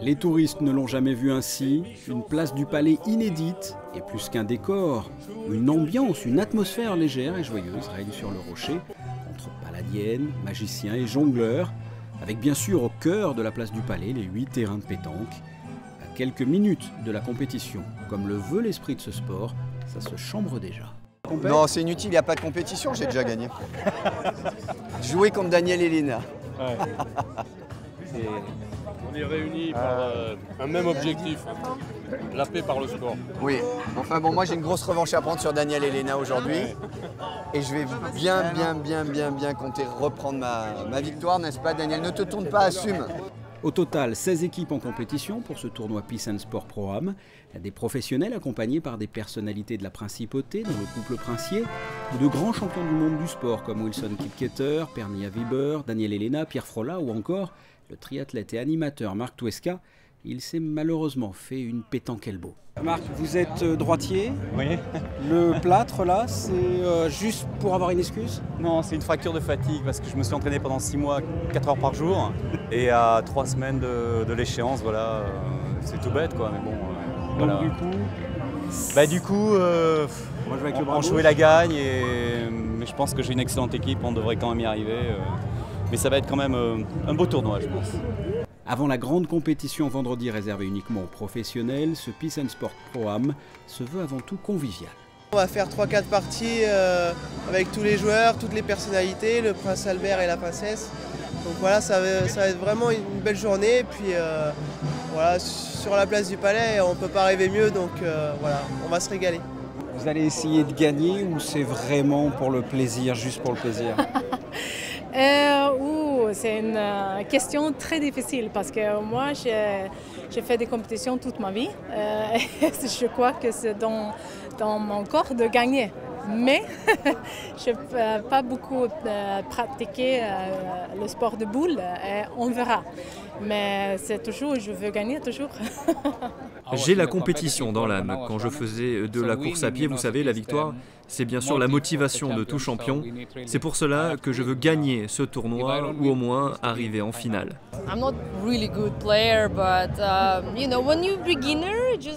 Les touristes ne l'ont jamais vu ainsi, une place du Palais inédite, et plus qu'un décor, une ambiance, une atmosphère légère et joyeuse règne sur le rocher, entre paladiennes, magiciens et jongleurs, avec bien sûr au cœur de la place du Palais les 8 terrains de pétanque. À quelques minutes de la compétition, comme le veut l'esprit de ce sport, ça se chambre déjà. Non, c'est inutile, il n'y a pas de compétition, j'ai déjà gagné. Jouer contre Daniel et Elena. Ouais. On est réunis par un même objectif, la paix par le sport. Oui, enfin bon, moi j'ai une grosse revanche à prendre sur Daniel et Elena aujourd'hui. Et je vais bien compter reprendre ma victoire, n'est-ce pas Daniel? Ne te tourne pas, assume. Au total, 16 équipes en compétition pour ce tournoi Peace and Sport Pro-Am. Des professionnels accompagnés par des personnalités de la principauté dans le couple princier, ou de grands champions du monde du sport comme Wilson Kipketer, Pernia Weber, Daniel Elena, Pierre Frolla ou encore le triathlète et animateur Marc Tuesca. Il s'est malheureusement fait une pétanque elbow. Marc, vous êtes droitier. Oui. Le plâtre là, c'est juste pour avoir une excuse? Non, c'est une fracture de fatigue parce que je me suis entraîné pendant 6 mois, 4 heures par jour. Et à 3 semaines de l'échéance, voilà, c'est tout bête quoi. Mais bon, donc voilà. du coup, moi, je vais avec le bras gauche. La gagne, mais je pense que j'ai une excellente équipe, on devrait quand même y arriver. Mais ça va être quand même un beau tournoi, je pense. Avant la grande compétition vendredi réservée uniquement aux professionnels, ce Peace and Sport Pro-Am se veut avant tout convivial. On va faire 3-4 parties avec tous les joueurs, toutes les personnalités, le prince Albert et la princesse. Donc voilà, ça va être vraiment une belle journée. Et puis voilà, sur la place du Palais, on ne peut pas rêver mieux, donc voilà, on va se régaler. Vous allez essayer de gagner ou c'est vraiment pour le plaisir, juste pour le plaisir? C'est une question très difficile parce que moi, j'ai fait des compétitions toute ma vie. Je crois que c'est dans mon corps de gagner. Mais je n'ai pas beaucoup pratiqué le sport de boule et on verra. Mais c'est toujours, je veux gagner toujours. J'ai la compétition dans l'âme. Quand je faisais de la course à pied, vous savez, la victoire, c'est bien sûr la motivation de tout champion. C'est pour cela que je veux gagner ce tournoi ou au moins arriver en finale.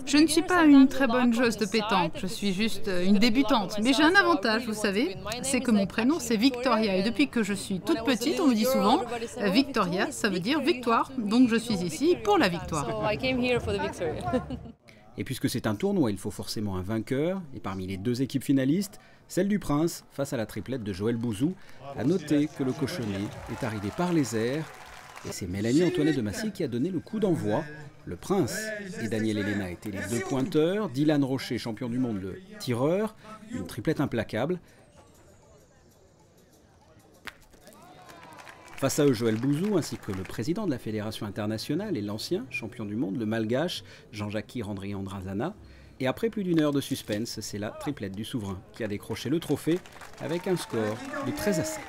Je ne suis pas une très bonne joueuse de pétanque, je suis juste une débutante. Mais j'ai un avantage, vous savez, c'est que mon prénom c'est Victoria. Et depuis que je suis toute petite, on me dit souvent Victoria, ça veut dire victoire. Donc je suis ici pour la victoire. Et puisque c'est un tournoi, il faut forcément un vainqueur. Et parmi les 2 équipes finalistes, celle du Prince face à la triplette de Joël Bouzou. À noter que le cochonnet est arrivé par les airs. Et c'est Mélanie Antoinette de Massy qui a donné le coup d'envoi. Le Prince et Daniel Elena étaient les 2 pointeurs. Dylan Rocher, champion du monde, le tireur. Une triplette implacable. Face à eux, Joël Bouzou, ainsi que le président de la Fédération internationale et l'ancien champion du monde, le malgache Jean-Jacques Randriandrasana. Et après plus d'1 heure de suspense, c'est la triplette du souverain qui a décroché le trophée avec un score de 13-7.